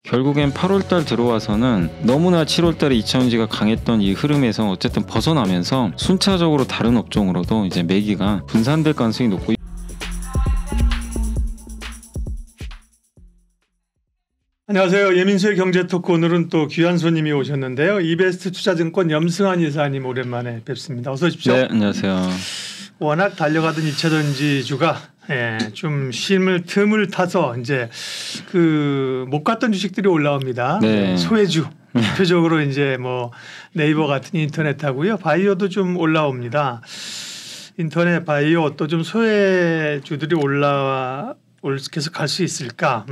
결국엔 8월달 들어와서는 너무나 7월달에 이차전지가 강했던 이 흐름에서 어쨌든 벗어나면서 순차적으로 다른 업종으로도 이제 매기가 분산될 가능성이 높고. 안녕하세요. 예민수의 경제토크, 오늘은 또 귀한 손님이 오셨는데요. 이베스트 투자증권 염승환 이사님 오랜만에 뵙습니다. 어서 오십시오. 네, 안녕하세요. 워낙 달려가던 이차전지주가 좀 틈을 타서 이제 못 갔던 주식들이 올라옵니다. 네. 소외주 대표적으로 이제 네이버 같은 인터넷하고요. 바이오도 좀 올라옵니다. 인터넷 바이오 또 좀 소외주들이 계속 갈 수 있을까?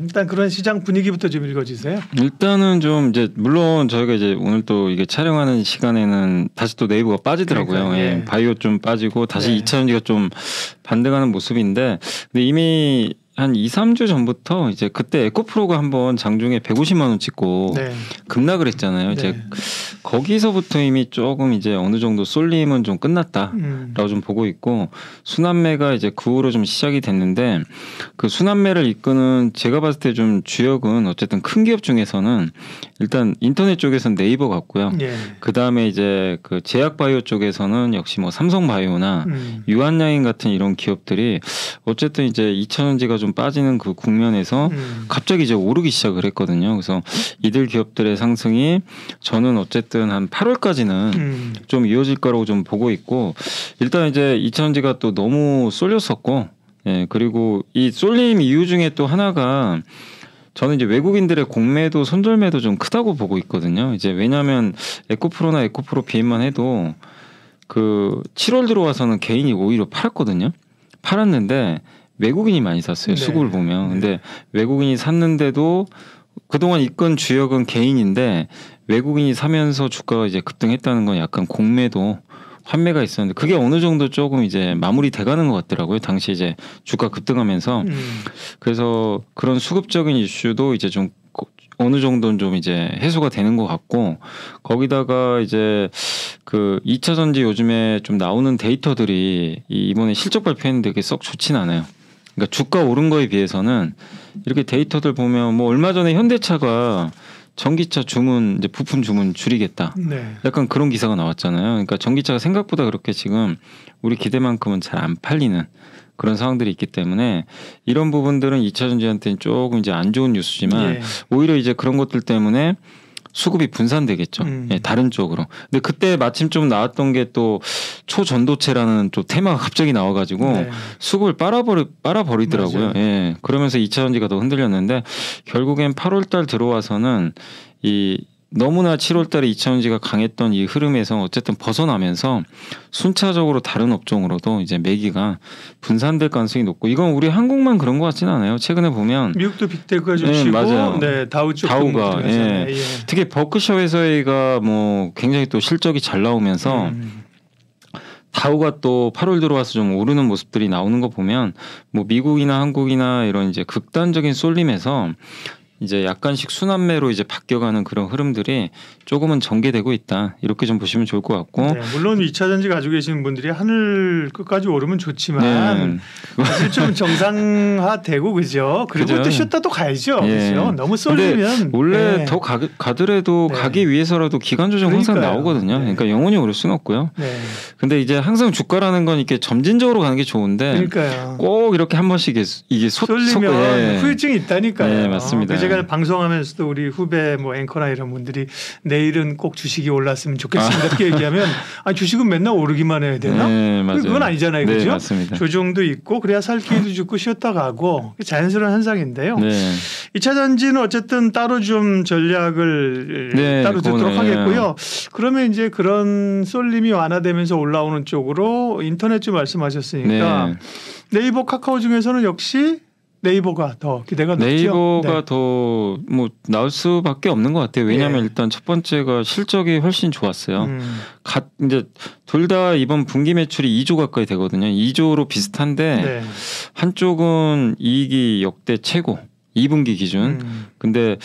일단 그런 시장 분위기부터 좀 읽어주세요. 일단은 좀 이제 물론 저희가 이제 오늘 또 이게 촬영하는 시간에는 다시 또 네이버가 빠지더라고요. 예. 바이오 좀 빠지고 다시 이차전지가 좀 반등하는 모습인데, 근데 이미 한 2, 3주 전부터 이제 그때 에코프로가 한번 장중에 150만 원 찍고 급락을 했잖아요. 이제 거기서부터 이미 조금 이제 어느 정도 쏠림은 좀 끝났다라고 좀 보고 있고, 순환매가 이제 그 후로 좀 시작이 됐는데, 그 순환매를 이끄는 제가 봤을 때 좀 주역은 어쨌든 큰 기업 중에서는 일단 인터넷 쪽에서는 네이버 같고요. 그 다음에 이제 그 제약바이오 쪽에서는 역시 삼성바이오나 유한양행 같은 이런 기업들이 어쨌든 이제 이차전지가 좀 빠지는 그 국면에서 갑자기 이제 오르기 시작을 했거든요. 그래서 이들 기업들의 상승이 저는 어쨌든 한 8월까지는 좀 이어질 거라고 좀 보고 있고, 일단 이제 이차전지가 또 너무 쏠렸었고, 그리고 이 쏠림 이유 중에 또 하나가 저는 이제 외국인들의 공매도 손절매도 좀 크다고 보고 있거든요. 이제 왜냐하면 에코프로나 에코프로 비행만 해도 그 7월 들어와서는 개인이 오히려 팔았거든요. 팔았는데 외국인이 많이 샀어요. 수급을 보면. 근데 외국인이 샀는데도 그동안 이권 주역은 개인인데 외국인이 사면서 주가가 이제 급등했다는 건 약간 공매도 환매가 있었는데, 그게 어느 정도 조금 이제 마무리 돼가는 것 같더라고요. 당시 이제 주가 급등하면서. 그래서 그런 수급적인 이슈도 이제 좀 어느 정도는 좀 이제 해소가 되는 것 같고, 거기다가 이제 그 2차전지 요즘에 좀 나오는 데이터들이 이번에 실적 발표했는데 그게 썩 좋진 않아요. 그러니까 주가 오른 거에 비해서는 이렇게 데이터들 보면 얼마 전에 현대차가 전기차 주문, 이제 부품 주문 줄이겠다. 약간 그런 기사가 나왔잖아요. 그러니까 전기차가 생각보다 그렇게 지금 우리 기대만큼은 잘 안 팔리는 그런 상황들이 있기 때문에 이런 부분들은 2차전지한테는 조금 이제 안 좋은 뉴스지만 오히려 이제 그런 것들 때문에 수급이 분산되겠죠. 다른 쪽으로. 근데 그때 마침 좀 나왔던 게 또 초전도체라는 또 테마가 갑자기 나와가지고 수급을 빨아버리더라고요. 그러면서 2차전지가 더 흔들렸는데, 결국엔 8월달 들어와서는 너무나 7월달에 이차전지가 강했던 이 흐름에서 어쨌든 벗어나면서 순차적으로 다른 업종으로도 이제 매기가 분산될 가능성이 높고, 이건 우리 한국만 그런 것 같지는 않아요. 최근에 보면 미국도 빅테크가 좀 치고, 맞아요. 다우가 특히 버크셔 회사가 굉장히 또 실적이 잘 나오면서 다우가 또 8월 들어와서 좀 오르는 모습들이 나오는 거 보면 미국이나 한국이나 이런 이제 극단적인 쏠림에서 이제 약간씩 순환매로 이제 바뀌어가는 그런 흐름들이 조금은 전개되고 있다, 이렇게 좀 보시면 좋을 것 같고. 물론 2차전지 가지고 계시는 분들이 하늘 끝까지 오르면 좋지만 사실 좀 정상화되고 그죠. 그리고 또 쉬었다 또 가야죠. 그죠. 너무 쏠리면 원래 더 가더라도 가기 위해서라도 기간 조정 항상 나오거든요. 그러니까 영원히 오를 수는 없고요. 근데 이제 항상 주가라는 건 이렇게 점진적으로 가는 게 좋은데 꼭 이렇게 한 번씩 이게 쏠리면 후유증이 있다니까요. 맞습니다. 제가 방송하면서도 우리 후배 앵커나 이런 분들이 내일은 꼭 주식이 올랐으면 좋겠습니다 이렇게 얘기하면 주식은 맨날 오르기만 해야 되나? 그건 아니잖아요. 그죠? 맞습니다. 조정도 있고 그래야 살 기회도 주고 쉬었다 가고 자연스러운 현상인데요. 2차전지는 어쨌든 따로 좀 전략을 따로 듣도록 하겠고요. 그러면 이제 그런 쏠림이 완화되면서 올라오는 쪽으로 인터넷 좀 말씀하셨으니까 네이버, 카카오 중에서는 역시 네이버가 더 기대가 높죠. 네이버가 더 나올 수밖에 없는 것 같아요. 왜냐하면 일단 첫 번째가 실적이 훨씬 좋았어요. 이제 둘 다 이번 분기 매출이 2조 가까이 되거든요. 2조로 비슷한데 한쪽은 이익이 역대 최고 2분기 기준. 근데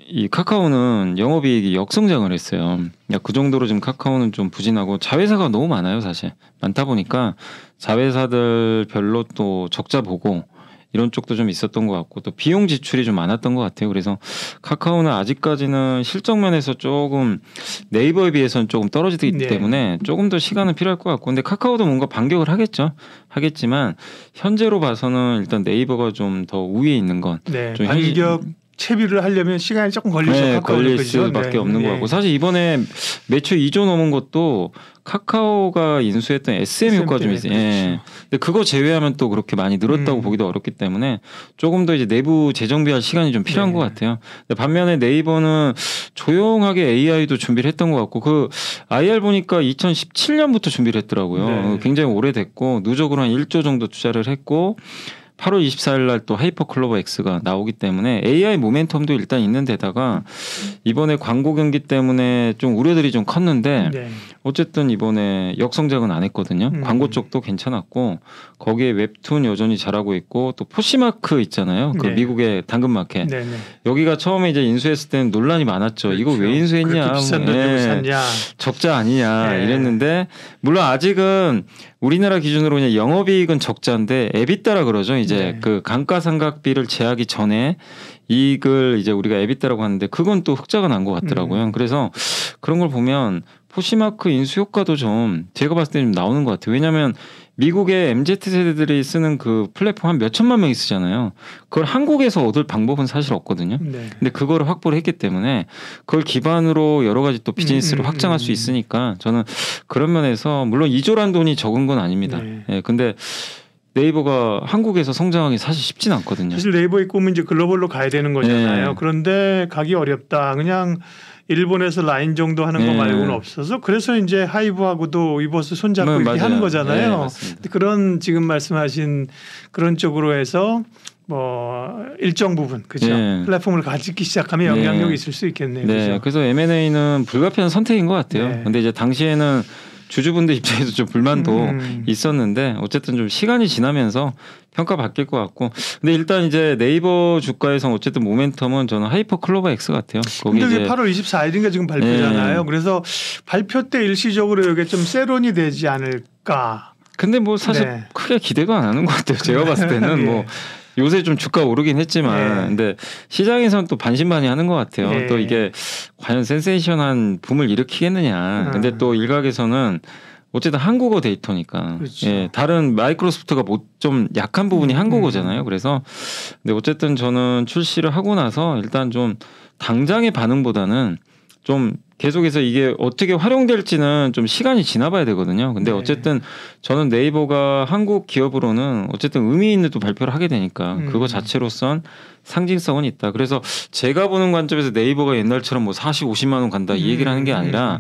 이 카카오는 영업이익이 역성장을 했어요. 그 정도로 지금 카카오는 좀 부진하고 자회사가 너무 많아요. 사실 많다 보니까 자회사들 별로 또 적자 보고 이런 쪽도 좀 있었던 것 같고 또 비용 지출이 좀 많았던 것 같아요. 그래서 카카오는 아직까지는 실적 면에서 조금 네이버에 비해서는 조금 떨어지기 네. 때문에 조금 더 시간은 필요할 것 같고 근데 카카오도 뭔가 반격을 하겠지만 현재로 봐서는 일단 네이버가 좀 더 우위에 있는 건 네. 좀 반격 채비를 하려면 시간이 조금 걸리죠. 걸릴 수밖에 없는 것 같고 사실 이번에 매출 2조 넘은 것도 카카오가 인수했던 SM 효과 좀 있어요. 예. 근데 그거 제외하면 또 그렇게 많이 늘었다고 보기도 어렵기 때문에 조금 더 이제 내부 재정비할 시간이 좀 필요한 것 같아요. 근데 반면에 네이버는 조용하게 AI도 준비를 했던 것 같고 그 IR 보니까 2017년부터 준비를 했더라고요. 굉장히 오래됐고 누적으로 한 1조 정도 투자를 했고 8월 24일 날 또 하이퍼클로버 X가 나오기 때문에 AI 모멘텀도 일단 있는 데다가 이번에 광고 경기 때문에 좀 우려들이 좀 컸는데 어쨌든 이번에 역성장은 안 했거든요. 광고 쪽도 괜찮았고 거기에 웹툰 여전히 잘하고 있고 또 포시마크 있잖아요. 그 미국의 당근마켓. 여기가 처음에 이제 인수했을 때는 논란이 많았죠. 그렇죠. 이거 왜 인수했냐. 그렇게 비싼 돈 주고 샀냐. 적자 아니냐 이랬는데 물론 아직은 우리나라 기준으로 그냥 영업이익은 적자인데 에비타라 그러죠. 이제 그 감가상각비를 제하기 전에 이익을 이제 우리가 에비타라고 하는데 그건 또 흑자가 난 것 같더라고요. 그래서 그런 걸 보면 포시마크 인수 효과도 좀 제가 봤을 때 좀 나오는 것 같아요. 왜냐하면 미국의 MZ세대들이 쓰는 그 플랫폼 한 몇천만 명이 쓰잖아요. 그걸 한국에서 얻을 방법은 사실 없거든요. 근데 그거를 확보를 했기 때문에 그걸 기반으로 여러 가지 또 비즈니스를 확장할 수 있으니까 저는 그런 면에서 물론 2조란 돈이 적은 건 아닙니다. 근데 네이버가 한국에서 성장하기 사실 쉽진 않거든요. 사실 네이버의 꿈은 이제 글로벌로 가야 되는 거잖아요. 그런데 가기 어렵다. 그냥 일본에서 라인 정도 하는 거 말고는 없어서 그래서 이제 하이브하고도 위버스 손잡고 이렇게 하는 거잖아요. 그런 지금 말씀하신 그런 쪽으로 해서 뭐 일정 부분 그죠 플랫폼을 가지기 시작하면 영향력이 있을 수 있겠네요. 그죠? 그래서 M&A는 불가피한 선택인 것 같아요. 근데 이제 당시에는 주주분들 입장에서 좀 불만도 있었는데 어쨌든 좀 시간이 지나면서 평가 바뀔 것 같고 근데 일단 이제 네이버 주가에서 어쨌든 모멘텀은 저는 하이퍼클로버 X 같아요. 거기 근데 이제 8월 24일인가 지금 발표잖아요. 그래서 발표 때 일시적으로 이게 좀 세론이 되지 않을까. 근데 뭐 사실 크게 기대도 안 하는 것 같아요. 제가 봤을 때는 뭐 요새 좀 주가 오르긴 했지만 근데 시장에서는 또 반신반의하는 것 같아요. 또 이게 과연 센세이션한 붐을 일으키겠느냐. 근데 또 일각에서는 어쨌든 한국어 데이터니까 다른 마이크로소프트가 뭐 좀 약한 부분이 한국어잖아요. 그래서 근데 어쨌든 저는 출시를 하고 나서 일단 좀 당장의 반응보다는 좀 계속해서 이게 어떻게 활용될지는 좀 시간이 지나봐야 되거든요. 근데 어쨌든 저는 네이버가 한국 기업으로는 어쨌든 의미 있는 또 발표를 하게 되니까 그거 자체로선 상징성은 있다. 그래서 제가 보는 관점에서 네이버가 옛날처럼 뭐 40, 50만 원 간다 이 얘기를 하는 게 아니라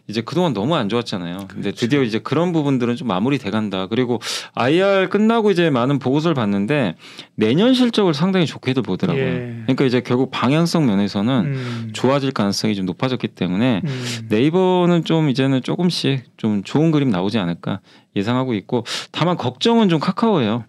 이제 그동안 너무 안 좋았잖아요. 근데 드디어 이제 그런 부분들은 좀 마무리 돼 간다. 그리고 IR 끝나고 이제 많은 보고서를 봤는데 내년 실적을 상당히 좋게도 보더라고요. 그러니까 이제 결국 방향성 면에서는 좋아질 가능성이 좀 높아졌기 때문에 네이버는 좀 이제는 조금씩 좀 좋은 그림 나오지 않을까 예상하고 있고 다만 걱정은 좀 카카오예요.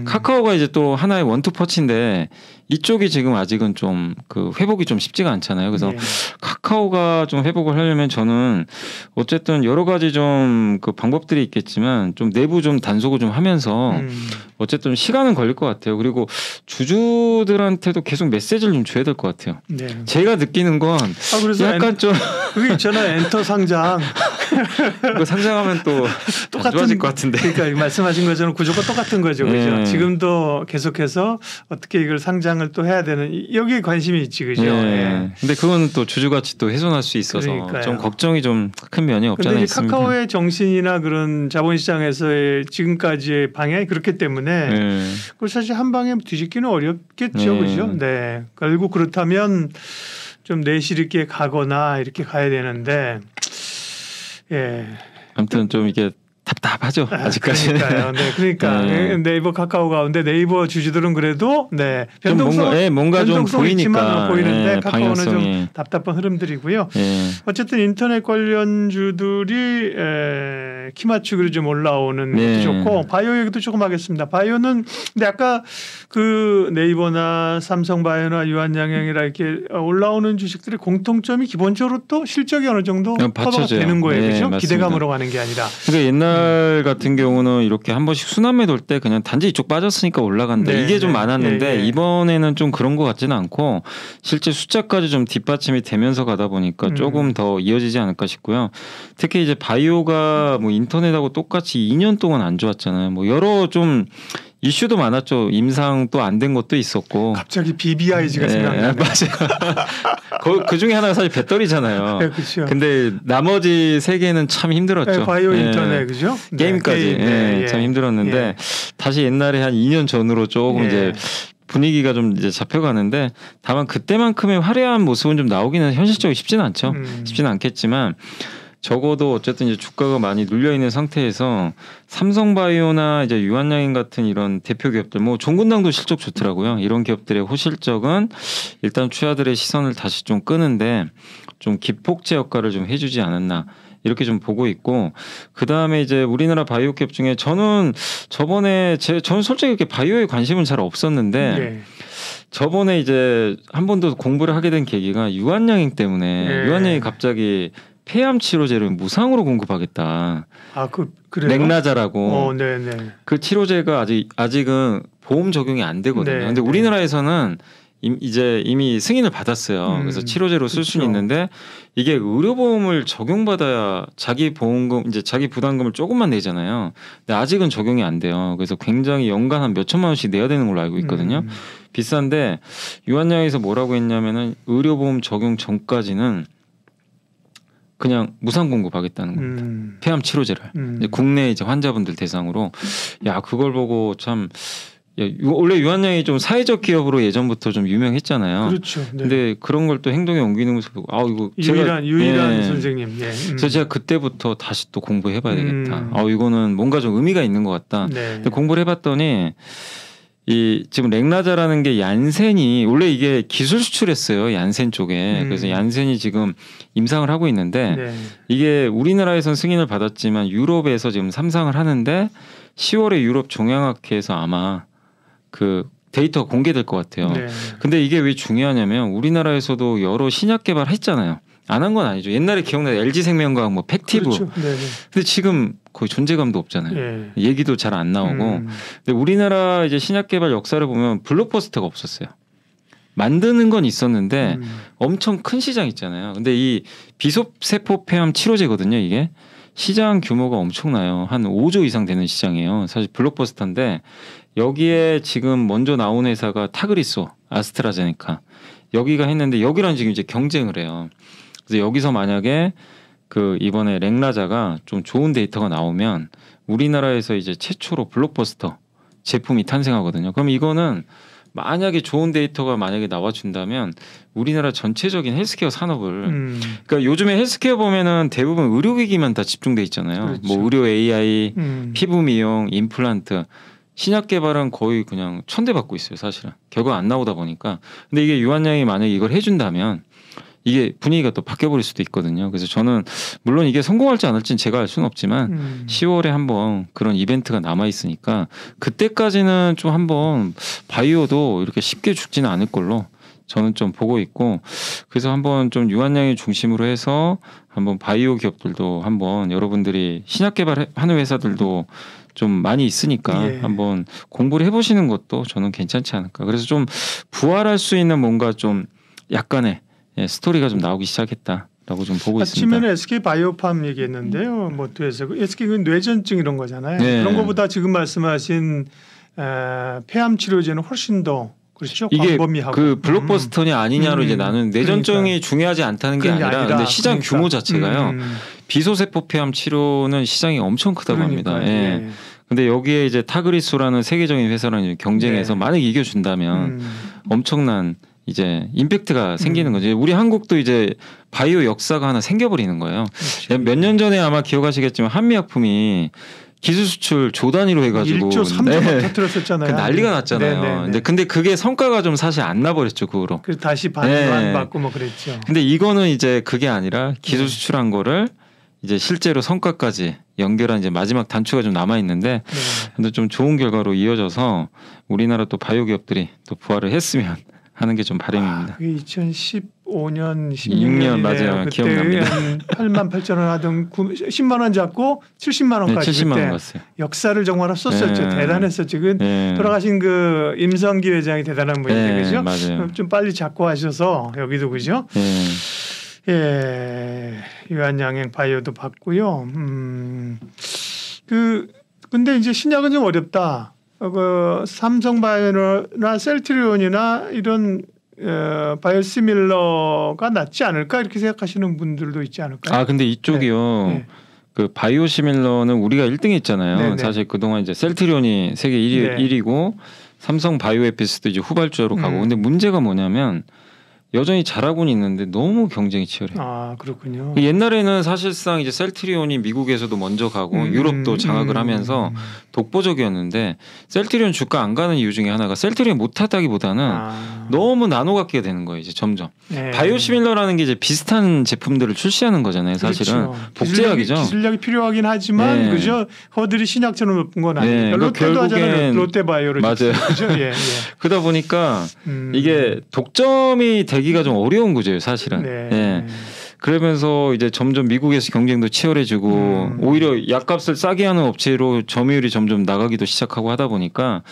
카카오가 이제 또 하나의 원투퍼치인데 이쪽이 지금 아직은 좀 그 회복이 좀 쉽지가 않잖아요. 그래서 카카오가 좀 회복을 하려면 저는 어쨌든 여러 가지 좀 그 방법들이 있겠지만 좀 내부 좀 단속을 좀 하면서 어쨌든 시간은 걸릴 것 같아요. 그리고 주주들한테도 계속 메시지를 좀 줘야 될 것 같아요. 제가 느끼는 건 그래서 약간 좀 그게 있잖아요. 엔터 상장. 그거 상장하면 또 똑같은 좋아질 것 같은데. 그러니까 말씀하신 것처럼 구조가 똑같은 거죠. 그죠? 지금도 계속해서 어떻게 이걸 상장을 또 해야 되는 여기에 관심이 있지. 그죠? 근데 그거는 또 주주가치 또 훼손할 수 있어서 그러니까요. 좀 걱정이 좀 큰 면이 없지 않아 있습니다. 카카오의 정신이나 그런 자본시장에서의 지금까지의 방향이 그렇기 때문에 그걸 사실 한 방에 뒤집기는 어렵겠죠. 그죠? 결국 그렇다면 좀 내실 있게 가거나 이렇게 가야 되는데 아무튼 좀 이게 답답하죠. 아직까지는. 그러니까 네이버 카카오 가운데 네이버 주주들은 그래도 뭔가 좀 보이니까 보이는데 카카오는 좀 답답한 흐름들이고요. 어쨌든 인터넷 관련주들이 키 맞추기로 좀 올라오는 것도 좋고 바이오 얘기도 조금 하겠습니다. 바이오는 근데 아까 그 네이버나 삼성바이오나 유한양행이라 이렇게 올라오는 주식들의 공통점이 기본적으로 또 실적이 어느 정도 커버가 되는 거예요. 그렇죠? 기대감으로 가는 게 아니라. 그러니까 옛날 같은 경우는 이렇게 한 번씩 순환매 돌 때 그냥 단지 이쪽 빠졌으니까 올라간다. 네, 이게 좀 네, 많았는데 네. 이번에는 좀 그런 것 같지는 않고 실제 숫자까지 좀 뒷받침이 되면서 가다 보니까 조금 더 이어지지 않을까 싶고요. 특히 이제 바이오가 뭐 인터넷하고 똑같이 2년 동안 안 좋았잖아요. 뭐 여러 좀 이슈도 많았죠. 임상 또 안 된 것도 있었고. 갑자기 BBIG가 생각나네. 맞아요. 그 중에 하나가 사실 배터리잖아요. 네, 그렇죠. 근데 나머지 세 개는 참 힘들었죠. 네, 바이오 인터넷 그죠? 게임까지 참 힘들었는데 다시 옛날에 한 2년 전으로 조금 이제 분위기가 좀 이제 잡혀가는데 다만 그때만큼의 화려한 모습은 좀 나오기는 현실적으로 쉽지는 않죠. 쉽지는 않겠지만. 적어도 어쨌든 이제 주가가 많이 눌려 있는 상태에서 삼성바이오나 이제 유한양행 같은 이런 대표 기업들, 뭐 종근당도 실적 좋더라고요. 이런 기업들의 호실적은 일단 투자들의 시선을 다시 좀 끄는데 좀 기폭제 역할을 좀 해주지 않았나. 이렇게 좀 보고 있고 그 다음에 이제 우리나라 바이오 기업 중에 저는 저번에 저는 솔직히 이렇게 바이오에 관심은 잘 없었는데 저번에 이제 한 번 더 공부를 하게 된 계기가 유한양행 때문에 유한양행이 갑자기 폐암 치료제를 무상으로 공급하겠다. 그래요? 렉나자라고. 네네. 그 치료제가 아직은 보험 적용이 안 되거든요. 근데 우리나라에서는 이미 승인을 받았어요. 그래서 치료제로 쓸 수는 있는데 이게 의료보험을 적용받아야 자기 보험금 이제 자기 부담금을 조금만 내잖아요. 근데 아직은 적용이 안 돼요. 그래서 굉장히 연간 한 몇 천만 원씩 내야 되는 걸로 알고 있거든요. 비싼데 유한양에서 뭐라고 했냐면은 의료보험 적용 전까지는 그냥 무상 공급하겠다는 겁니다. 폐암 치료제를 이제 국내 이제 환자분들 대상으로 야 그걸 보고 참 원래 유한양이 좀 사회적 기업으로 예전부터 좀 유명했잖아요. 그렇죠. 네. 근데 그런 걸 또 행동에 옮기는 모습 보고 이거 유일한 선생님. 그래서 제가 그때부터 다시 또 공부해봐야 되겠다. 이거는 뭔가 좀 의미가 있는 것 같다. 근데 공부를 해봤더니 지금 렉나자라는 게 얀센이 원래 이게 기술 수출했어요. 얀센 쪽에. 그래서 얀센이 지금 임상을 하고 있는데 이게 우리나라에선 승인을 받았지만 유럽에서 지금 삼상을 하는데 10월에 유럽 종양학회에서 아마 그 데이터가 공개될 것 같아요. 근데 이게 왜 중요하냐면 우리나라에서도 여러 신약 개발했잖아요. 안 한 건 아니죠. 옛날에 기억나요. LG생명과학 뭐 팩티브. 그렇죠. 근데 지금 거의 존재감도 없잖아요. 얘기도 잘 안 나오고. 근데 우리나라 이제 신약 개발 역사를 보면 블록버스터가 없었어요. 만드는 건 있었는데 엄청 큰 시장 있잖아요. 근데 이 비속세포 폐암 치료제거든요. 이게 시장 규모가 엄청나요. 한 5조 이상 되는 시장이에요. 사실 블록버스터인데 여기에 지금 먼저 나온 회사가 타그리소, 아스트라제네카 여기가 했는데 여기랑 지금 이제 경쟁을 해요. 그래서 여기서 만약에 그 이번에 렉나자가 좀 좋은 데이터가 나오면 우리나라에서 이제 최초로 블록버스터 제품이 탄생하거든요. 그럼 이거는 만약에 좋은 데이터가 만약에 나와준다면 우리나라 전체적인 헬스케어 산업을 그러니까 요즘에 헬스케어 보면은 대부분 의료기기만 다 집중돼 있잖아요. 그렇죠. 뭐 의료 AI, 피부 미용, 임플란트 신약 개발은 거의 그냥 천대 받고 있어요. 사실은 결과 안 나오다 보니까. 근데 이게 유한양이 만약에 이걸 해준다면 이게 분위기가 또 바뀌어버릴 수도 있거든요. 그래서 저는 물론 이게 성공할지 안 할지는 제가 알 수는 없지만 10월에 한번 그런 이벤트가 남아 있으니까 그때까지는 좀 한번 바이오도 이렇게 쉽게 죽지는 않을 걸로 저는 좀 보고 있고 그래서 한번 좀 유한양이 중심으로 해서 한번 바이오 기업들도 한번 여러분들이 신약 개발하는 회사들도 좀 많이 있으니까 한번 공부를 해보시는 것도 저는 괜찮지 않을까. 그래서 좀 부활할 수 있는 뭔가 좀 약간의 스토리가 좀 나오기 시작했다라고 좀 보고 있습니다. 아침에는 SK 바이오팜 얘기했는데요. 뭐 또 해서 SK는 뇌전증 이런 거잖아요. 그런 것보다 지금 말씀하신 폐암 치료제는 훨씬 더 그렇죠. 이게 광범위하고. 그 블록버스터냐 아니냐로 이제 나는 뇌전증이 중요하지 않다는 게 아니라 근데 시장 규모 자체가요. 비소세포 폐암 치료는 시장이 엄청 크다고 합니다. 근데 여기에 이제 타그리소라는 세계적인 회사랑 경쟁해서 만약 이겨준다면 엄청난 이제 임팩트가 생기는 거죠. 우리 한국도 이제 바이오 역사가 하나 생겨버리는 거예요. 그렇죠. 몇 년 전에 아마 기억하시겠지만 한미약품이 기술 수출 조 단위로 해가지고 1조 3조 터뜨렸었잖아요. 난리가 났잖아요. 근데 그게 성과가 좀 사실 안 나버렸죠 그 후로. 그래서 다시 반환 받고 뭐 그랬죠. 근데 이거는 이제 그게 아니라 기술 수출한 거를 이제 실제로 성과까지 연결한 이제 마지막 단추가 좀 남아 있는데, 근데 좀 좋은 결과로 이어져서 우리나라 또 바이오 기업들이 또 부활을 했으면 하는 게 좀 바람입니다. 2018 15년, 16년 맞아요. 기억납니다. 한 8만 8천 원 하던 10만 원 잡고 70만 원까지 70만 원 갔어요. 역사를 정말 썼었죠. 대단했었죠. 돌아가신 그 임성기 회장이 대단한 분인데 그죠? 맞아요. 좀 빨리 잡고 하셔서 여기도 그죠? 유한양행 바이오도 봤고요. 근데 이제 신약은 좀 어렵다. 삼성바이오나 셀트리온이나 이런 바이오시밀러가 낫지 않을까 이렇게 생각하시는 분들도 있지 않을까요? 근데 이쪽이요. 그 바이오시밀러는 우리가 1등했잖아요. 네네. 사실 그동안 이제 셀트리온이 세계 1위고 삼성 바이오에피스도 이제 후발주로 가고. 근데 문제가 뭐냐면 여전히 잘하고는 있는데 너무 경쟁이 치열해요. 그렇군요. 옛날에는 사실상 이제 셀트리온이 미국에서도 먼저 가고 유럽도 장악을 하면서 독보적이었는데 셀트리온 주가 안 가는 이유 중에 하나가 셀트리온 못하다기보다는 너무 나눠갖기가 되는 거예요. 이제 점점. 바이오시밀러라는 게 이제 비슷한 제품들을 출시하는 거잖아요. 사실은 그렇죠. 복제약이죠. 기술력이 필요하긴 하지만 그죠? 허들이 신약처럼 높은 건 아니에요. 롯데도 하잖아요. 롯데바이오로. 맞아요. 그죠? 그러다 보니까 이게 독점이 되기가 좀 어려운 구조예요, 사실은. 그러면서 이제 점점 미국에서 경쟁도 치열해지고 오히려 약값을 싸게 하는 업체로 점유율이 점점 나가기도 시작하고 하다 보니까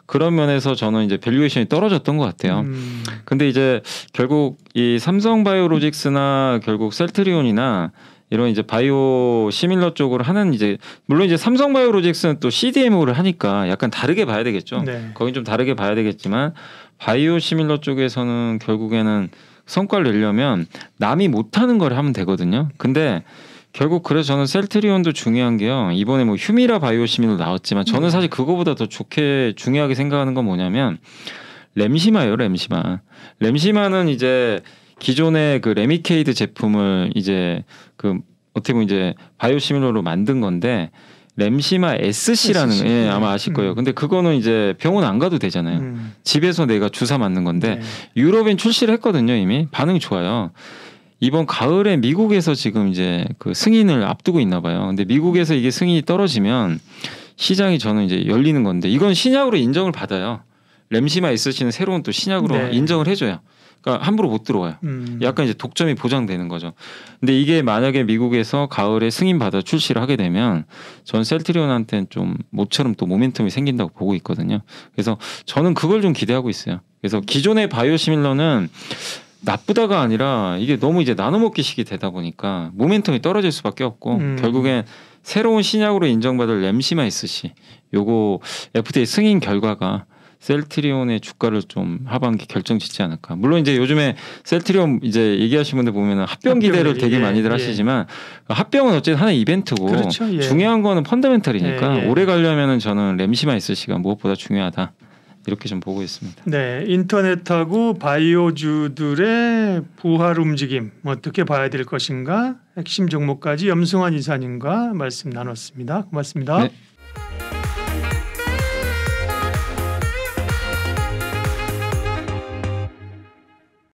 그런 면에서 저는 이제 밸류에이션이 떨어졌던 것 같아요. 근데 이제 결국 이 삼성바이오로직스나 결국 셀트리온이나 이런 이제 바이오 시밀러 쪽으로 하는 이제 물론 이제 삼성바이오로직스는 또 CDMO를 하니까 약간 다르게 봐야 되겠죠. 거긴 좀 다르게 봐야 되겠지만 바이오 시밀러 쪽에서는 결국에는 성과를 내려면 남이 못하는 걸 하면 되거든요. 근데 결국 그래서 저는 셀트리온도 중요한 게요. 이번에 뭐 휴미라 바이오 시밀러 나왔지만 저는 사실 그거보다 더 중요하게 생각하는 건 뭐냐면 램시마예요. 램시마는 이제 기존의 그 레미케이드 제품을 이제 그 어떻게 보면 이제 바이오시밀러로 만든 건데 램시마 SC라는 아마 아실 거예요. 근데 그거는 이제 병원 안 가도 되잖아요. 집에서 내가 주사 맞는 건데 유럽엔 출시를 했거든요. 이미 반응이 좋아요. 이번 가을에 미국에서 지금 이제 그 승인을 앞두고 있나 봐요. 근데 미국에서 이게 승인이 떨어지면 시장이 저는 이제 열리는 건데 이건 신약으로 인정을 받아요. 램시마 SC는 새로운 또 신약으로 인정을 해줘요. 그러니까 함부로 못 들어와요. 약간 이제 독점이 보장되는 거죠. 근데 이게 만약에 미국에서 가을에 승인받아 출시를 하게 되면 전 셀트리온한테는 좀 모처럼 또 모멘텀이 생긴다고 보고 있거든요. 그래서 저는 그걸 좀 기대하고 있어요. 그래서 기존의 바이오시밀러는 나쁘다가 아니라 이게 너무 이제 나눠먹기식이 되다 보니까 모멘텀이 떨어질 수밖에 없고 결국엔 새로운 신약으로 인정받을 램시마 SC 요거 FDA 승인 결과가 셀트리온의 주가를 좀 하반기 결정짓지 않을까. 물론 이제 요즘에 셀트리온 이제 얘기하시는 분들 보면은 합병 기대를 되게 많이들 하시지만 합병은 어쨌든 하나의 이벤트고 그렇죠, 중요한 거는 펀더멘털이니까 오래 가려면은 저는 램시마 SC가 무엇보다 중요하다. 이렇게 좀 보고 있습니다. 네, 인터넷하고 바이오주들의 부활 움직임 어떻게 봐야 될 것인가 핵심 종목까지 염승환 이사님과 말씀 나눴습니다. 고맙습니다. 네.